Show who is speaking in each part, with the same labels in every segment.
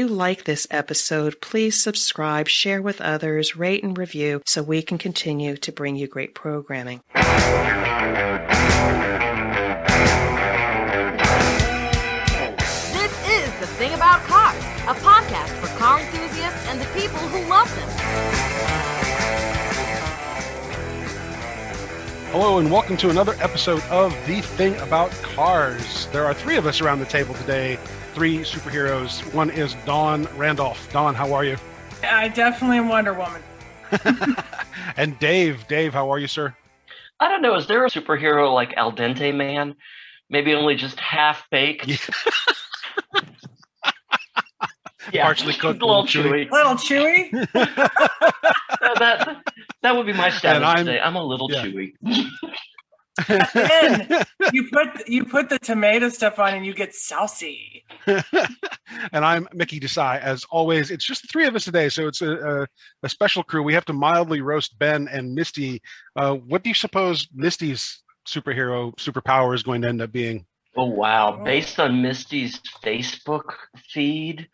Speaker 1: you like this episode, please subscribe, share with others, rate and review so we can continue to bring you great programming.
Speaker 2: This is The Thing About Cars, a podcast for car enthusiasts and the people who love them.
Speaker 3: Hello and welcome to another episode of The Thing About Cars. There are three of us around the table today, three superheroes. One is Dawn Randolph. Dawn, how are you?
Speaker 4: I definitely am Wonder Woman.
Speaker 3: And Dave. Dave, how are you, sir?
Speaker 5: I don't know. Is there a superhero like Al Dente Man? Maybe only just half baked? Yeah,
Speaker 3: Partially cooked,
Speaker 5: a little chewy.
Speaker 4: Little chewy?
Speaker 5: That would be my status today. I'm a little chewy.
Speaker 4: And you put the tomato stuff on and you get saucy.
Speaker 3: And I'm Mickey Desai. As always, it's just the three of us today, so it's a special crew. We have to mildly roast Ben and Misty. What do you suppose Misty's superpower is going to end up being?
Speaker 5: Oh, wow. Based on Misty's Facebook feed,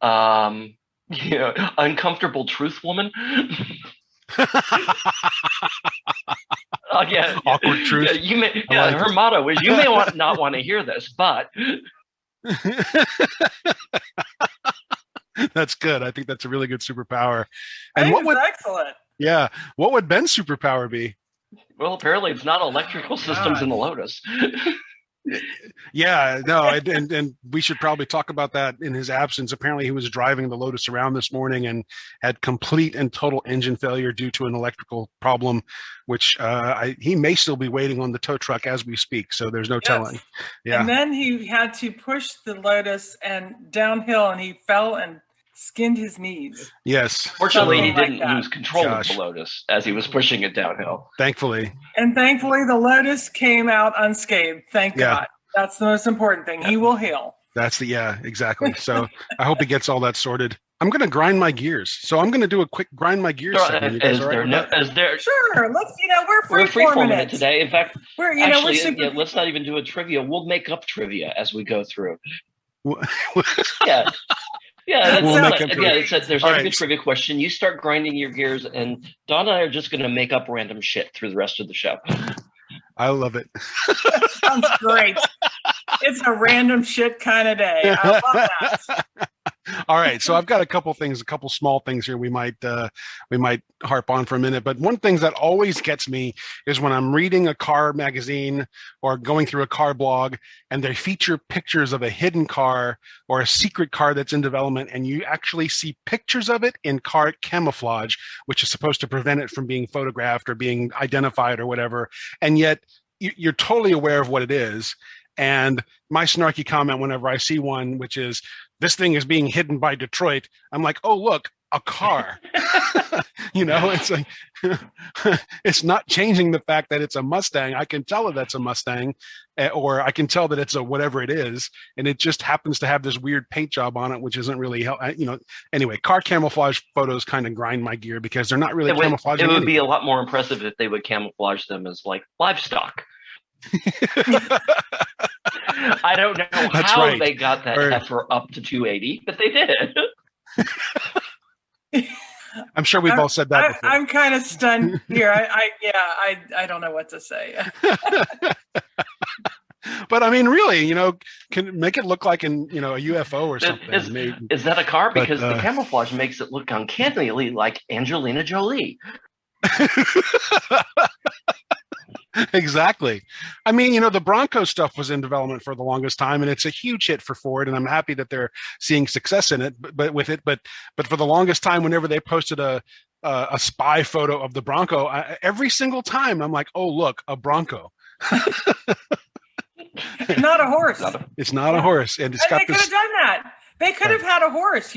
Speaker 5: uncomfortable truth woman. Yeah.
Speaker 3: Awkward truth.
Speaker 5: Her motto is, you may not want to hear this, but...
Speaker 3: That's good. I think that's a really good superpower.
Speaker 4: And excellent.
Speaker 3: Yeah. What would Ben's superpower be?
Speaker 5: Well, apparently it's not electrical systems in the Lotus.
Speaker 3: Yeah, no, and we should probably talk about that in his absence. Apparently he was driving the Lotus around this morning and had complete and total engine failure due to an electrical problem, which he may still be waiting on the tow truck as we speak, so there's no telling. Yeah.
Speaker 4: And then he had to push the Lotus and downhill, and he fell and skinned his knees.
Speaker 3: Yes.
Speaker 5: Fortunately, he didn't lose control of the Lotus as he was pushing it downhill.
Speaker 3: Thankfully.
Speaker 4: And thankfully, the Lotus came out unscathed. Thank God. That's the most important thing. He will heal.
Speaker 3: Exactly. So I hope he gets all that sorted. I'm going to grind my gears. So I'm going to do a quick grind my gears.
Speaker 5: Sure, let's,
Speaker 4: we're free forming
Speaker 5: it today. In fact, let's not even do a trivia. We'll make up trivia as we go through. Yeah. Yeah, there's like a trivia question. You start grinding your gears, and Dawn and I are just going to make up random shit through the rest of the show.
Speaker 3: I love it.
Speaker 4: Sounds great. It's a random shit kind of day. I love that.
Speaker 3: All right, so I've got a couple small things here we might harp on for a minute. But one thing that always gets me is when I'm reading a car magazine or going through a car blog and they feature pictures of a hidden car or a secret car that's in development, and you actually see pictures of it in car camouflage, which is supposed to prevent it from being photographed or being identified or whatever. And yet you're totally aware of what it is. And my snarky comment whenever I see one, which is, this thing is being hidden by Detroit, I'm like, oh, look, a car. It's like, it's not changing the fact that it's a Mustang. I can tell that that's a Mustang, or I can tell that it's a whatever it is. And it just happens to have this weird paint job on it, which isn't really, anyway, car camouflage photos kind of grind my gear because they're not really camouflaging.
Speaker 5: It would be a lot more impressive if they would camouflage them as like livestock. I don't know how they got that heifer up to 280, but they did.
Speaker 3: I'm sure we've all said that before.
Speaker 4: I'm kind of stunned here. I don't know what to say.
Speaker 3: But I mean, really, can make it look like a UFO or something.
Speaker 5: Is that a car? Because the camouflage makes it look uncannily like Angelina Jolie.
Speaker 3: Exactly. I mean, the Bronco stuff was in development for the longest time, and it's a huge hit for Ford, and I'm happy that they're seeing success in it. But for the longest time, whenever they posted a spy photo of the Bronco, every single time I'm like, oh, look, a Bronco.
Speaker 4: Not a horse.
Speaker 3: It's not a horse, and
Speaker 4: they could have done that. They could have had a horse,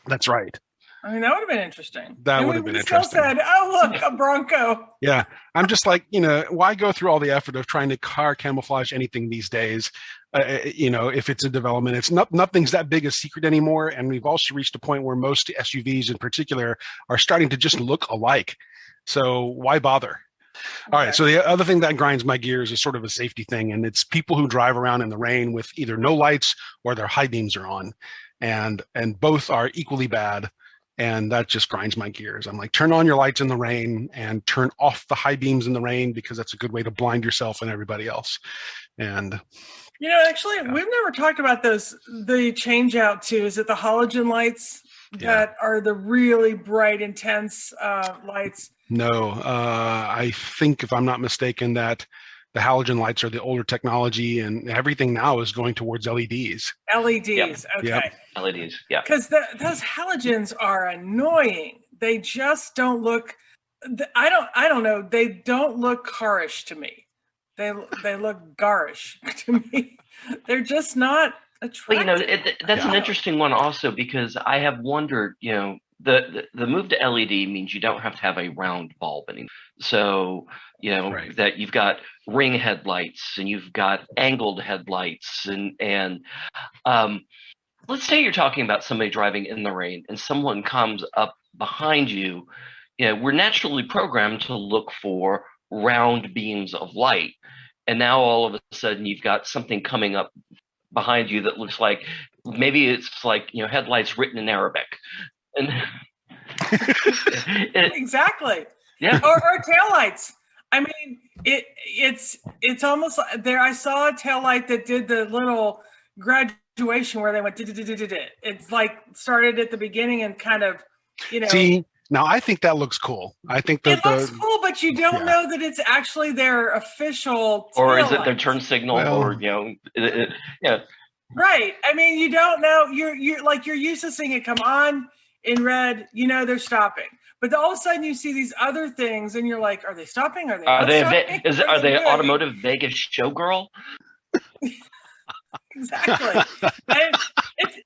Speaker 3: That's right.
Speaker 4: I mean, that would have been interesting.
Speaker 3: That would have been interesting.
Speaker 4: Still said, "Oh, look, a Bronco."
Speaker 3: Yeah, I'm just like, why go through all the effort of trying to car camouflage anything these days? If it's in development, it's nothing's that big a secret anymore, and we've also reached a point where most SUVs, in particular, are starting to just look alike. So why bother? All right. So the other thing that grinds my gears is sort of a safety thing, and it's people who drive around in the rain with either no lights or their high beams are on. and both are equally bad. And that just grinds my gears. I'm like, turn on your lights in the rain and turn off the high beams in the rain, because that's a good way to blind yourself and everybody else. And
Speaker 4: actually, we've never talked about those. The change out to, is it the halogen lights that are the really bright, intense lights?
Speaker 3: No, I think, if I'm not mistaken, that the halogen lights are the older technology, and everything now is going towards LEDs.
Speaker 4: LEDs, yep. Okay.
Speaker 5: Yep. LEDs, yeah.
Speaker 4: Because those halogens are annoying. They just don't look. I don't know. They don't look carish to me. They look garish to me. They're just not attractive.
Speaker 5: Well, that's an interesting one also, because I have wondered, the move to LED means you don't have to have a round bulb anymore. So, right. that you've got ring headlights and you've got angled headlights and let's say you're talking about somebody driving in the rain and someone comes up behind you. We're naturally programmed to look for round beams of light. And now all of a sudden you've got something coming up behind you that looks like, maybe it's like, headlights written in Arabic. And
Speaker 4: exactly.
Speaker 5: Yeah.
Speaker 4: Or taillights. I mean, it's almost like there. I saw a taillight that did the little graduation where they went. It's like started at the beginning and kind of,
Speaker 3: See, now I think that looks cool. I think that
Speaker 4: it looks cool, but you don't know that it's actually their official.
Speaker 5: Or is it their turn signal? Or yeah.
Speaker 4: Right. I mean, you don't know. You're used to seeing it come on in red. They're stopping. But all of a sudden, you see these other things, and you're like, "Are they stopping? Are they stopping?
Speaker 5: Are they automotive Vegas showgirl?"
Speaker 4: Exactly. And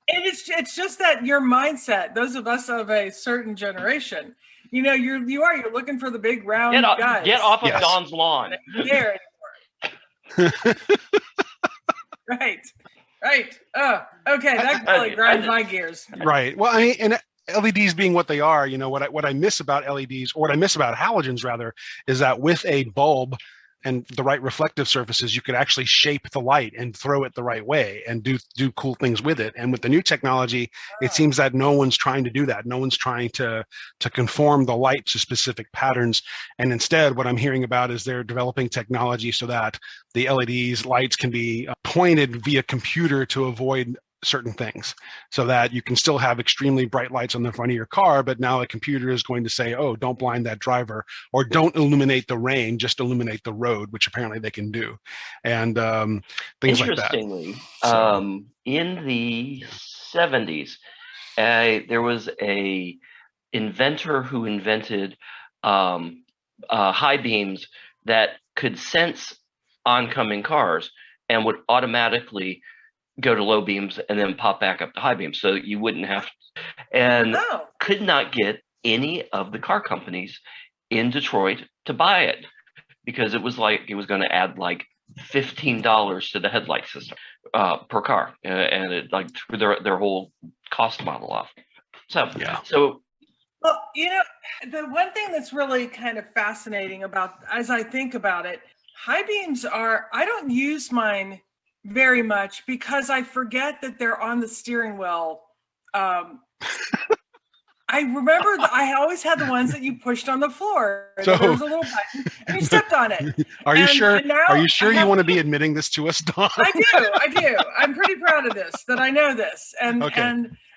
Speaker 4: it's just that your mindset. Those of us of a certain generation, you're looking for the big round guys.
Speaker 5: Get off of Don's lawn.
Speaker 4: There anymore. Right. Okay. That really grinds my gears.
Speaker 3: Right. Well, and LEDs being what they are, what I miss about LEDs, or what I miss about halogens rather, is that with a bulb and the right reflective surfaces, you could actually shape the light and throw it the right way and do cool things with it. And with the new technology, it seems that no one's trying to do that. No one's trying to conform the light to specific patterns. And instead, what I'm hearing about is they're developing technology so that the LEDs lights can be pointed via computer to avoid certain things, so that you can still have extremely bright lights on the front of your car, but now a computer is going to say, oh, don't blind that driver, or don't illuminate the rain, just illuminate the road, which apparently they can do. And things like that.
Speaker 5: Interestingly, in the 70s, there was a inventor who invented high beams that could sense oncoming cars and would automatically go to low beams and then pop back up to high beams, so you wouldn't have to, and could not get any of the car companies in Detroit to buy it, because it was like it was going to add like $15 to the headlight system per car, and it like threw their whole cost model off. So
Speaker 4: well, the one thing that's really kind of fascinating about, as I think about it, high beams are, I don't use mine very much because I forget that they're on the steering wheel. I remember I always had the ones that you pushed on the floor. So, there was a little button and you stepped on it.
Speaker 3: Are you sure you want to be admitting this to us, Dawn?
Speaker 4: I do. I'm pretty proud of this, that I know this. And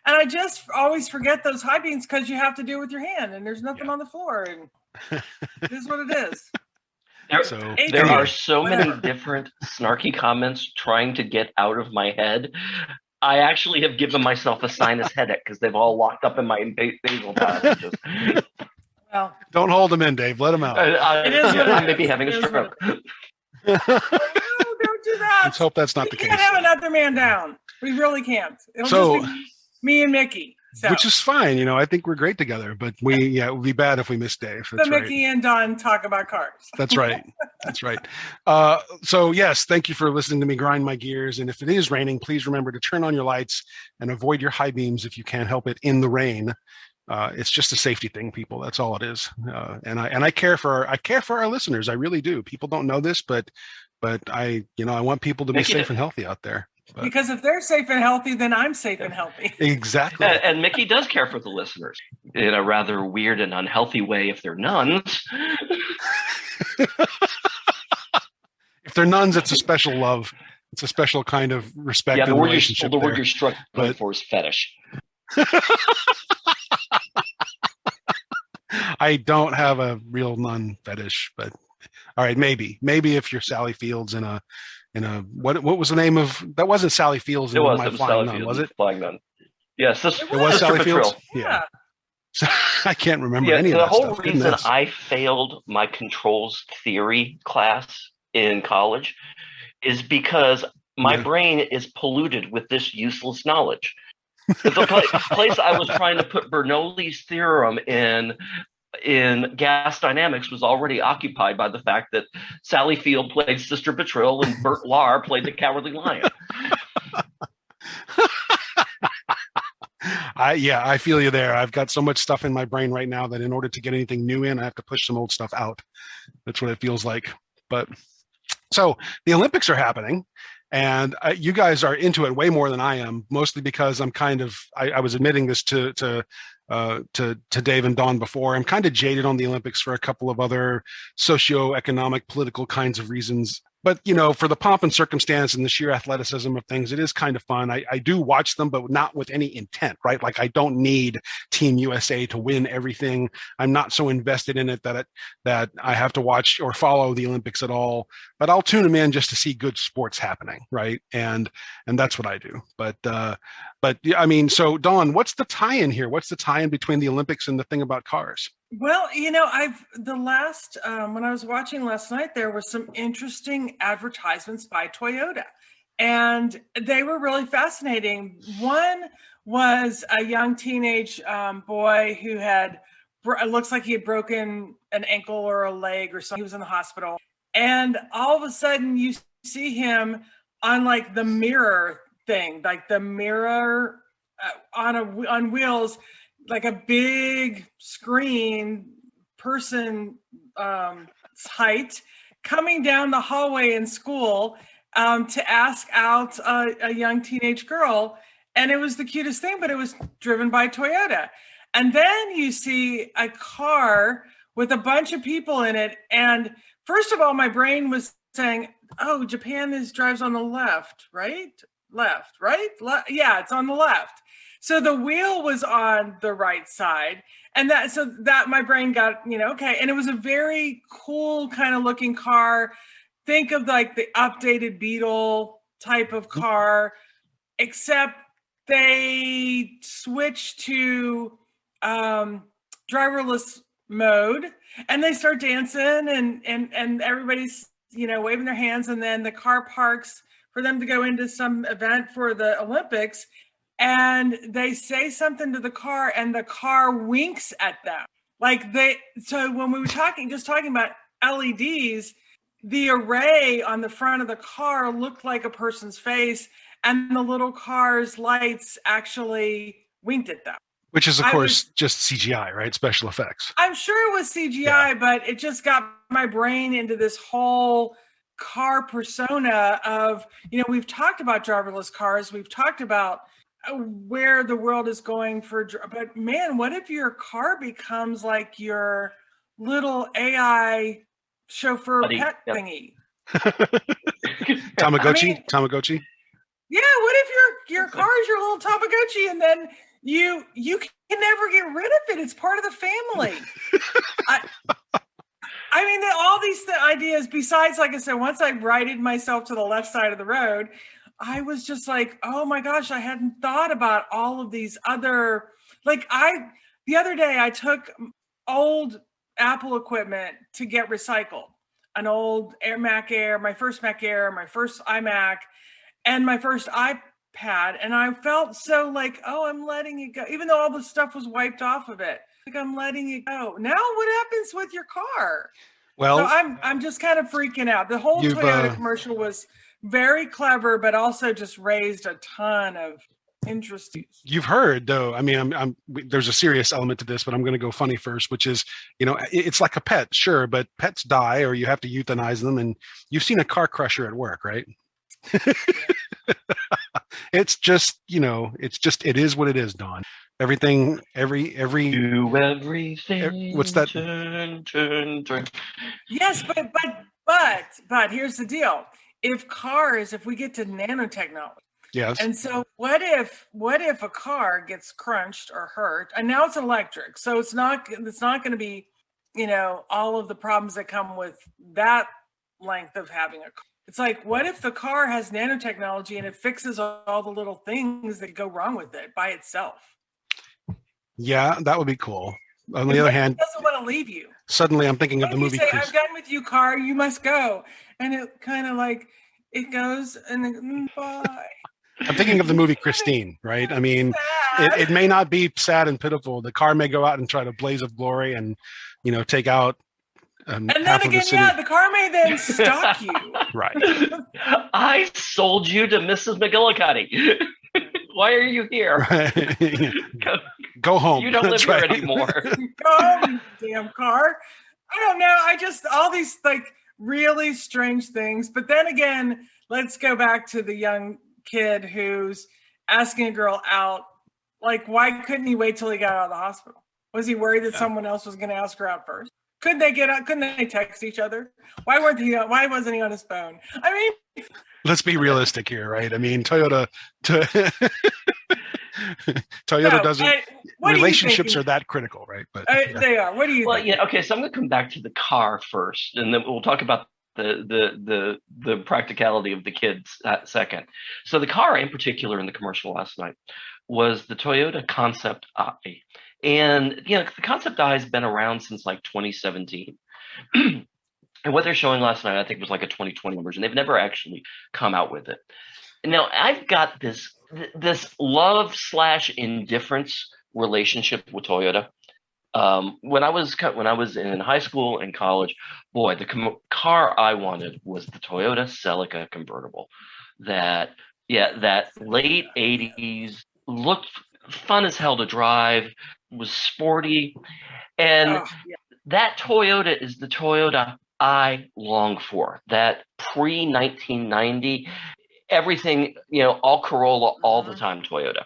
Speaker 4: I just always forget those high beams because you have to do it with your hand and there's nothing on the floor, and it is what it is.
Speaker 5: There are so many different snarky comments trying to get out of my head. I actually have given myself a sinus headache because they've all locked up in my basal passages.
Speaker 4: Well,
Speaker 3: don't hold them in, Dave. Let them out.
Speaker 5: I may be having a stroke.
Speaker 4: No, don't do that.
Speaker 3: Let's hope that's not the case.
Speaker 4: We can't have another man down. We really can't. It'll just be me and Mickey. So.
Speaker 3: Which is fine, I think we're great together, but it would be bad if we miss Dave. That's
Speaker 4: right. Mickey and Don talk about cars.
Speaker 3: That's right. That's right. So yes, thank you for listening to me grind my gears. And if it is raining, please remember to turn on your lights and avoid your high beams if you can't help it in the rain. It's just a safety thing, people. That's all it is. And I care for our listeners. I really do. People don't know this, but I want people to be safe and healthy out there.
Speaker 4: Because if they're safe and healthy, then I'm safe and healthy.
Speaker 3: Exactly.
Speaker 5: And Mickey does care for the listeners in a rather weird and unhealthy way if they're nuns.
Speaker 3: If they're nuns, it's a special love. It's a special kind of respect and relationship.
Speaker 5: The word you're struggling for is fetish.
Speaker 3: I don't have a real nun fetish, but all right, maybe if you're Sally Fields in a what was the name of that? Wasn't Sally Fields in My Flying Nun, was it?
Speaker 5: Flying Nun. Yes,
Speaker 3: it was Sally Fields. Yeah. So, I can't remember any of that stuff.
Speaker 5: The whole reason I failed my controls theory class in college is because my brain is polluted with this useless knowledge. The place I was trying to put Bernoulli's theorem in gas dynamics was already occupied by the fact that Sally Field played Sister Betril and Bert Lahr played the Cowardly Lion.
Speaker 3: I feel you there. I've got so much stuff in my brain right now that in order to get anything new in, I have to push some old stuff out. That's what it feels like. But so the Olympics are happening. And you guys are into it way more than I am, mostly because I'm kind of, I was admitting this to Dave and Dawn before. I'm kind of jaded on the Olympics for a couple of other socioeconomic, political kinds of reasons. But, for the pomp and circumstance and the sheer athleticism of things, it is kind of fun. I do watch them, but not with any intent, right? Like I don't need Team USA to win everything. I'm not so invested in it that I have to watch or follow the Olympics at all. But I'll tune them in just to see good sports happening, right? And that's what I do. But yeah, I mean, so Dawn, what's the tie-in here? What's the tie-in between the Olympics and the thing about cars?
Speaker 4: Well, when I was watching last night, there were some interesting advertisements by Toyota, and they were really fascinating. One was a young teenage boy who it looks like he had broken an ankle or a leg or something. He was in the hospital, and all of a sudden you see him on like the mirror thing, like the mirror on wheels, like a big screen person height coming down the hallway in school to ask out a young teenage girl. And it was the cutest thing, but it was driven by Toyota. And then you see a car with a bunch of people in it. And first of all, my brain was saying, oh, Japan drives on the left, right? Left, right? Yeah, it's on the left. So the wheel was on the right side, and that my brain got, okay. And it was a very cool kind of looking car. Think of like the updated Beetle type of car, except they switched to driverless mode, and they start dancing and everybody's, waving their hands, and then the car parks for them to go into some event for the Olympics. And they say something to the car, and the car winks at them. So when we were talking about LEDs, the array on the front of the car looked like a person's face, and the little car's lights actually winked at them.
Speaker 3: Which is, of course, just CGI, right? Special effects.
Speaker 4: I'm sure it was CGI, but it just got my brain into this whole car persona of, we've talked about driverless cars. We've talked about where the world is going but man, what if your car becomes like your little AI chauffeur pet thingy?
Speaker 3: Tamagotchi?
Speaker 4: Yeah, what if your car is your little Tamagotchi, and then you can never get rid of it? It's part of the family. I mean, all these ideas, besides, like I said, once I righted myself to the left side of the road, I was just like, oh my gosh, I hadn't thought about all of these other, the other day I took old Apple equipment to get recycled. An old Mac Air, my first Mac Air, my first iMac, and my first iPad. And I felt so like, oh, I'm letting it go. Even though all the stuff was wiped off of it. Like, I'm letting it go. Now what happens with your car? Well, so I'm just kind of freaking out. The whole Toyota commercial was very clever, but also just raised a ton of interest.
Speaker 3: You've heard, though, I mean, there's a serious element to this, but I'm going to go funny first, which is, it's like a pet, sure, but pets die or you have to euthanize them. And you've seen a car crusher at work, right? It's just, it is what it is, Don. Everything,
Speaker 5: do everything.
Speaker 3: What's that?
Speaker 5: Turn.
Speaker 4: Yes, but here's the deal. If we get to nanotechnology.
Speaker 3: Yes.
Speaker 4: And so what if a car gets crunched or hurt, and now it's electric, so it's not going to be, all of the problems that come with that length of having a car. It's like, what if the car has nanotechnology and it fixes all the little things that go wrong with it by itself?
Speaker 3: Yeah, that would be cool. On the other hand,
Speaker 4: it doesn't want to leave you.
Speaker 3: Suddenly I'm thinking of the movie.
Speaker 4: I'm done with you, car. You must go. And it kind of like, it goes and then, bye.
Speaker 3: I'm thinking of the movie Christine, right? I mean, it may not be sad and pitiful. The car may go out and try to blaze of glory and, take out
Speaker 4: and then again, the car may then stalk you.
Speaker 3: Right.
Speaker 5: I sold you to Mrs. McGillicuddy. Why are you here?
Speaker 3: Right. Go home.
Speaker 5: You don't live here anymore.
Speaker 4: Go home, you damn car. I don't know. All these like really strange things. But then again, let's go back to the young kid who's asking a girl out. Like, why couldn't he wait till he got out of the hospital? Was he worried that someone else was going to ask her out first? Couldn't they get out? Couldn't they text each other? Why wasn't he on his phone? I mean,
Speaker 3: let's be realistic here, right? I mean, Toyota doesn't. Relationships are that critical, right? But
Speaker 4: they are. What do you?
Speaker 5: Well,
Speaker 4: think?
Speaker 5: yeah. Okay, so I'm going to come back to the car first, and then we'll talk about the practicality of the kids second. So the car, in particular, in the commercial last night, was the Toyota Concept I. And, the Concept I has been around since like 2017. And what they're showing last night, I think, was like a 2020 version. They've never actually come out with it. Now, I've got this love/indifference relationship with Toyota. When I was in high school and college, boy, the car I wanted was the Toyota Celica convertible. That late 80s, looked fun as hell to drive, was sporty, and that Toyota is the Toyota I long for. That pre-1990, everything, all Corolla all the time Toyota.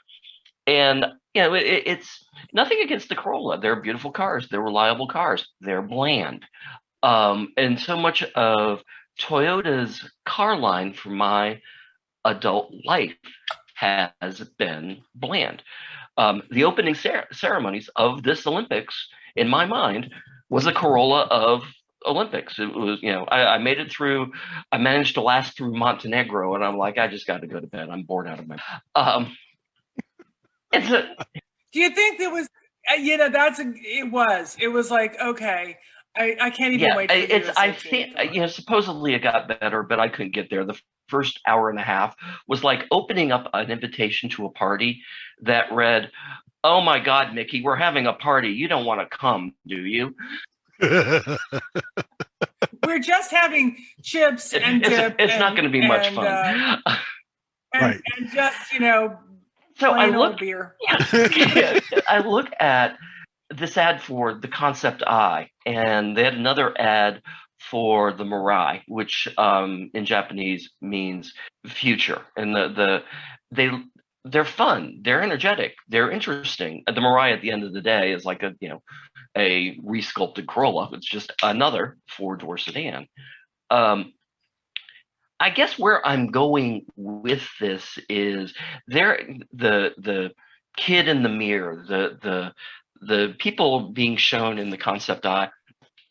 Speaker 5: And it's nothing against the Corolla. They're beautiful cars. They're reliable cars. They're bland. And so much of Toyota's car line for my adult life has been bland. The opening ceremonies of this Olympics, in my mind, was a Corolla of Olympics. It was, I made it through. I managed to last through Montenegro, and I'm like, I just got to go to bed. I'm bored out of my.
Speaker 4: Do you think there was? It was like, okay, I can't even wait.
Speaker 5: I think supposedly it got better, but I couldn't get there. The first hour and a half was like opening up an invitation to a party that read, "Oh my God, Mickey, we're having a party. You don't want to come, do you?"
Speaker 4: We're just having chips and dip.
Speaker 5: It's not going to be much fun.
Speaker 4: And just
Speaker 5: so I look.
Speaker 4: Beer.
Speaker 5: I look at this ad for the Concept I, and they had another ad for the Mirai, which in Japanese means future. And they're fun, they're energetic, they're interesting. The Mirai at the end of the day is like a resculpted Corolla. It's just another 4-door sedan. I guess where I'm going with this is the kid in the mirror, the people being shown in the Concept I.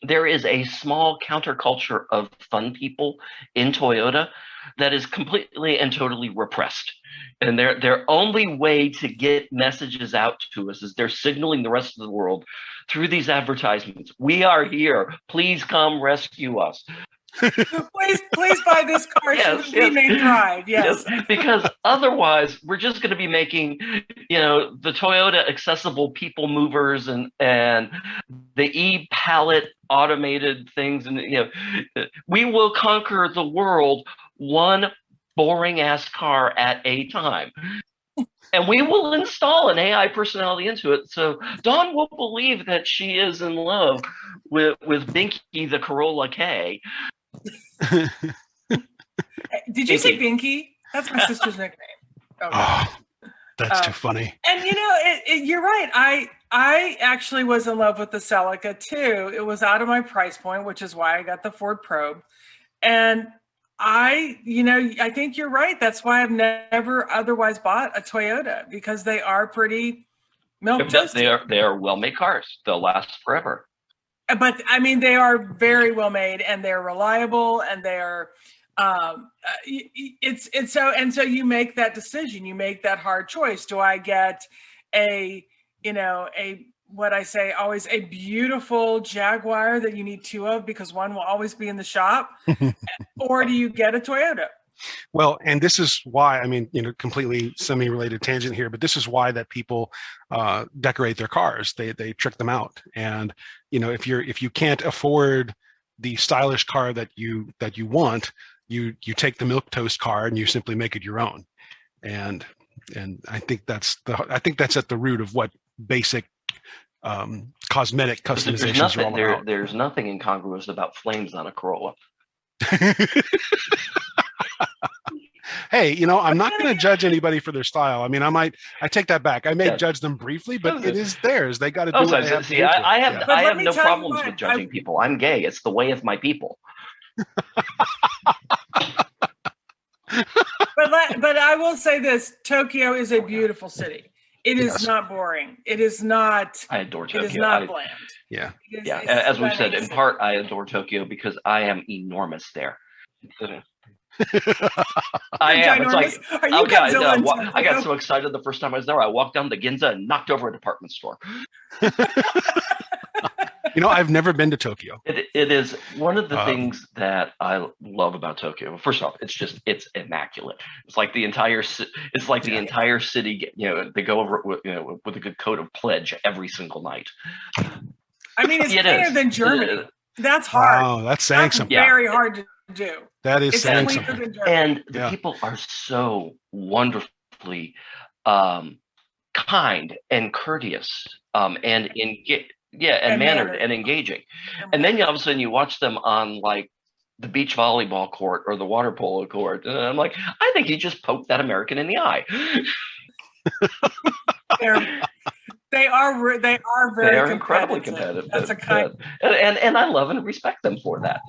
Speaker 5: There is a small counterculture of fun people in Toyota that is completely and totally repressed. And their only way to get messages out to us is they're signaling the rest of the world through these advertisements. We are here. Please come rescue us.
Speaker 4: please buy this car. We may drive. Yes.
Speaker 5: Because otherwise we're just going to be making, the Toyota accessible people movers and the e-pallet automated things. And, we will conquer the world one boring ass car at a time. And we will install an AI personality into it. So Dawn will believe that she is in love with Binky, the Corolla K.
Speaker 4: Did you say Binky? That's my sister's nickname.
Speaker 3: Oh, that's too funny.
Speaker 4: And you're right. I actually was in love with the Celica too. It was out of my price point, which is why I got the Ford Probe. And I think you're right. That's why I've never otherwise bought a Toyota, because they are pretty milk toasty.
Speaker 5: They are well-made cars. They'll last forever.
Speaker 4: But I mean, they are very well made, and they're reliable, and they're so you make that decision. You make that hard choice. Do I get what I say always, a beautiful Jaguar that you need two of because one will always be in the shop, or do you get a Toyota?
Speaker 3: Well, and this is why, I mean, completely semi-related tangent here, but this is why that people decorate their cars. They trick them out. And, if you can't afford the stylish car that you want, you take the milquetoast car and you simply make it your own. And I think that's at the root of what basic cosmetic customizations are all about.
Speaker 5: There's nothing incongruous about flames on a Corolla.
Speaker 3: Hey, I'm not going to judge anybody for their style. I mean, I take that back. I may judge them briefly, but it is theirs. They got to do what they have to do.
Speaker 5: I have no problems with judging people. I'm gay. It's the way of my people.
Speaker 4: But I will say this: Tokyo is a beautiful city. It is not boring. It is not.
Speaker 5: I adore Tokyo.
Speaker 4: It is not bland.
Speaker 3: Yeah.
Speaker 5: As we've said, in part, I adore Tokyo because I am enormous there. I am. It's like, I got so excited the first time I was there. I walked down the Ginza and knocked over a department store.
Speaker 3: I've never been to Tokyo.
Speaker 5: It is one of the things that I love about Tokyo. First off, it's immaculate. It's like the entire city. They go over with a good coat of pledge every single night.
Speaker 4: I mean, it's cleaner than Germany. That's hard.
Speaker 3: Wow, that's saying something.
Speaker 4: Very hard to do.
Speaker 3: That is saying something.
Speaker 5: And the people are so wonderfully kind and courteous and mannered and engaging. And then all of a sudden you watch them on like the beach volleyball court or the water polo court, and I'm like, I think you just poked that American in the eye.
Speaker 4: They are very
Speaker 5: incredibly competitive.
Speaker 4: That's a kind,
Speaker 5: and I love and respect them for that.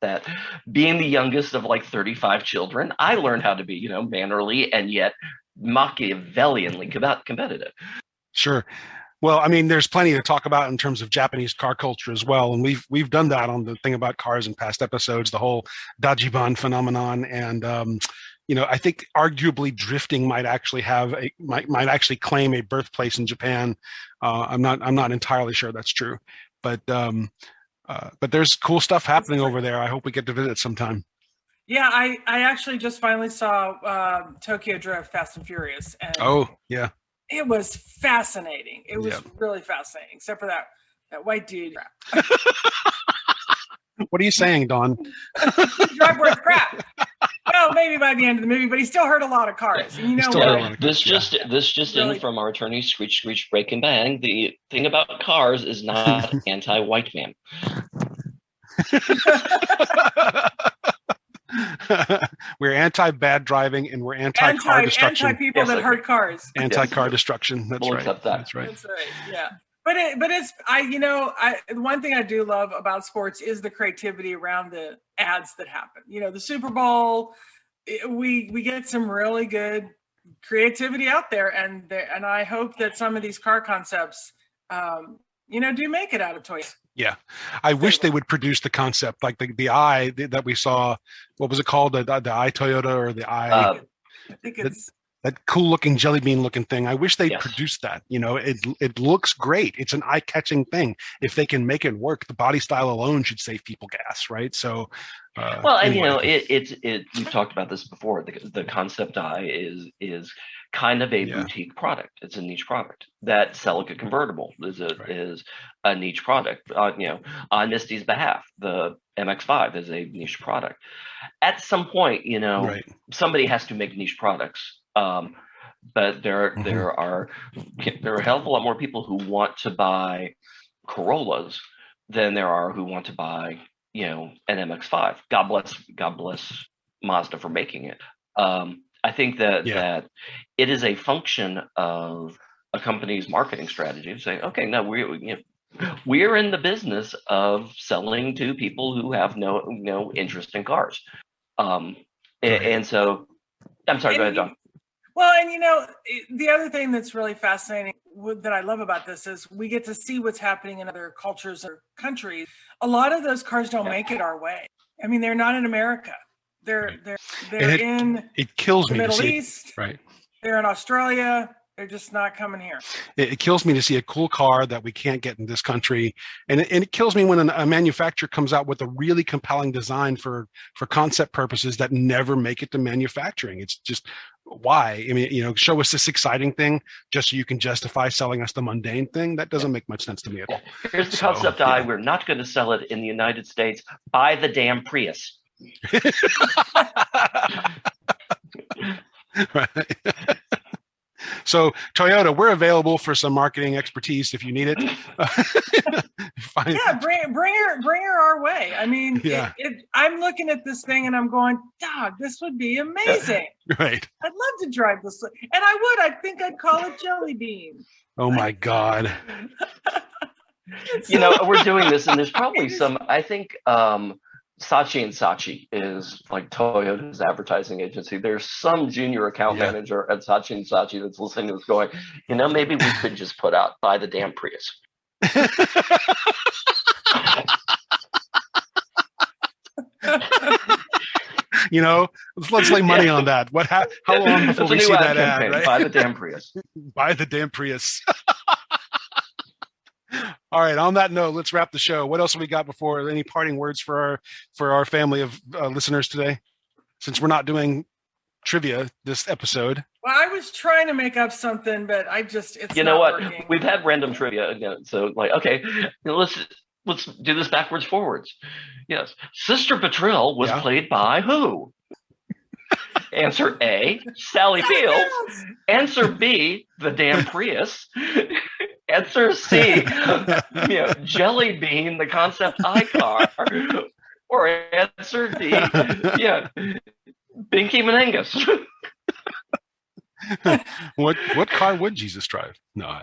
Speaker 5: That being the youngest of like 35 children, I learned how to be, mannerly and yet Machiavellianly competitive.
Speaker 3: Sure. Well, I mean, there's plenty to talk about in terms of Japanese car culture as well, and we've done that on the thing about cars in past episodes, the whole dajiban phenomenon, and I think arguably drifting might actually claim a birthplace in Japan. I'm not entirely sure that's true, but there's cool stuff happening over there. I hope we get to visit sometime.
Speaker 4: Yeah, I actually just finally saw Tokyo Drift, Fast and Furious. And
Speaker 3: oh yeah,
Speaker 4: it was fascinating. It was really fascinating, except for that white dude.
Speaker 3: What are you saying, Dawn?
Speaker 4: Drive worth crap. Well, maybe by the end of the movie, but he still hurt a lot of cars.
Speaker 5: This just really in from our attorney, screech, screech, break and bang. The thing about cars is not anti-white man.
Speaker 3: We're anti-bad driving, and we're anti-car destruction.
Speaker 4: Anti-people that hurt cars.
Speaker 3: Anti-car destruction. That's right.
Speaker 5: Accept that.
Speaker 3: That's right.
Speaker 4: That's right. Yeah. But one thing I do love about sports is the creativity around the ads that happen. The Super Bowl, we get some really good creativity out there, and I hope that some of these car concepts, do make it out of toys.
Speaker 3: Yeah, I wish they would produce the concept like the eye that we saw. What was it called? The eye Toyota or the eye?
Speaker 4: I think it's.
Speaker 3: That cool looking jelly bean looking thing. I wish they'd produce that. It looks great. It's an eye catching thing. If they can make it work, the body style alone should save people gas, right? So,
Speaker 5: anyway. We've talked about this before. The concept eye is kind of a boutique product. It's a niche product. That Celica convertible is a niche product. On Misty's behalf, the MX-5 is a niche product. At some point, somebody has to make niche products. But there are a hell of a lot more people who want to buy Corollas than there are who want to buy an MX-5. God bless Mazda for making it. I think that it is a function of a company's marketing strategy, saying, okay, no, we're in the business of selling to people who have no interest in cars. And so, I'm sorry, go ahead, John.
Speaker 4: Well, and the other thing that's really fascinating that I love about this is we get to see what's happening in other cultures or countries. A lot of those cars don't make it our way. I mean, they're not in America. They're in
Speaker 3: it kills
Speaker 4: the
Speaker 3: me
Speaker 4: Middle
Speaker 3: to see
Speaker 4: East.
Speaker 3: Right.
Speaker 4: They're in Australia. They're just not coming here.
Speaker 3: It kills me to see a cool car that we can't get in this country. And it kills me when a manufacturer comes out with a really compelling design for concept purposes that never make it to manufacturing. It's just, why? I mean, show us this exciting thing just so you can justify selling us the mundane thing. That doesn't make much sense to me at all.
Speaker 5: Here's the concept I. We're not going to sell it in the United States. Buy the damn Prius.
Speaker 3: Right. So Toyota, we're available for some marketing expertise if you need it.
Speaker 4: Bring her our way. I mean, I'm looking at this thing and I'm going, dog, this would be amazing.
Speaker 3: Right.
Speaker 4: I'd love to drive this, and I think I'd call it Jelly Bean.
Speaker 3: Oh my God.
Speaker 5: We're doing this, and there's probably some. I think Saatchi & Saatchi is like Toyota's advertising agency. There's some junior account manager at Saatchi & Saatchi that's listening to this going, maybe we could just put out, buy the damn Prius.
Speaker 3: Let's lay money on that. How long before we see that ad, right?
Speaker 5: Buy the damn Prius.
Speaker 3: Buy the damn Prius. All right. On that note, let's wrap the show. What else have we got before? Any parting words for our family of listeners today? Since we're not doing trivia this episode.
Speaker 4: Well, I was trying to make up something, but it's
Speaker 5: not
Speaker 4: what?
Speaker 5: Working. We've had random trivia again. So okay, let's do this backwards forwards. Yes. Sister Patril was played by who? Answer A, Sally Fields. Answer B, the damn Prius. Answer C, Jelly Bean, the concept car. Or answer D, Binky Menengus.
Speaker 3: What car would Jesus drive? No.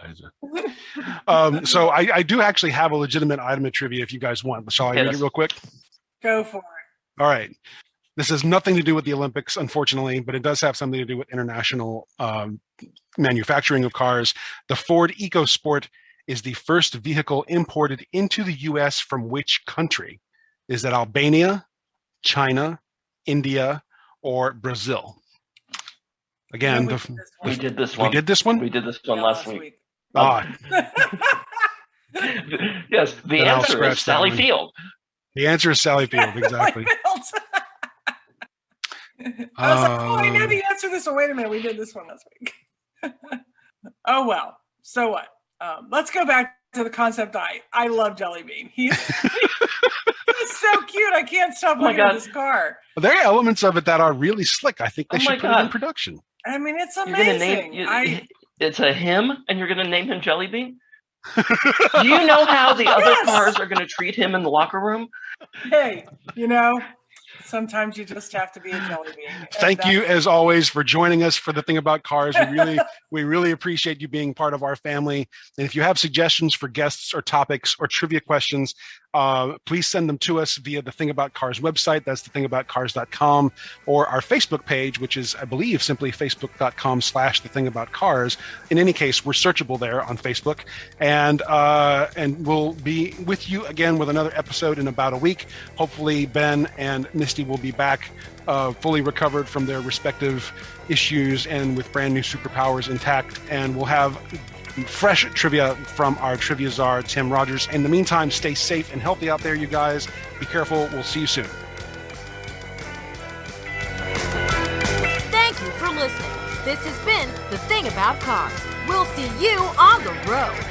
Speaker 3: So I do actually have a legitimate item of trivia if you guys want. Shall I read it real quick?
Speaker 4: Go for it.
Speaker 3: All right. This has nothing to do with the Olympics, unfortunately, but it does have something to do with international manufacturing of cars. The Ford EcoSport is the first vehicle imported into the U.S. from which country? Is that Albania, China, India, or Brazil? Again,
Speaker 5: we did this one.
Speaker 3: We did this one?
Speaker 5: We did this one last week. Yes, the answer is Sally Field.
Speaker 3: The answer is Sally Field, exactly.
Speaker 4: I was like, I know the answer to this. Wait a minute, we did this one last week. Oh, well. So what? Let's go back to the concept I. I love Jelly Bean. He's so cute. I can't stop looking at this car.
Speaker 3: There are elements of it that are really slick. I think they should put it in production.
Speaker 4: I mean, it's amazing.
Speaker 5: It's a him, and you're going to name him Jelly Bean? Do you know how the other cars are going to treat him in the locker room?
Speaker 4: Hey, sometimes you just have to be a Jelly Bean.
Speaker 3: Thank you, as always, for joining us for The Thing About Cars. We really appreciate you being part of our family. And if you have suggestions for guests or topics or trivia questions, please send them to us via the Thing About Cars website. That's thethingaboutcars.com, or our Facebook page, which is, I believe, simply facebook.com/thethingaboutcars. In any case, we're searchable there on Facebook. And we'll be with you again with another episode in about a week. Hopefully, Ben and Misty will be back fully recovered from their respective issues and with brand new superpowers intact. And we'll have fresh trivia from our trivia czar, Tim Rogers. In the meantime, stay safe and healthy out there, you guys. Be careful. We'll see you soon.
Speaker 2: Thank you for listening. This has been The Thing About Cars. We'll see you on the road.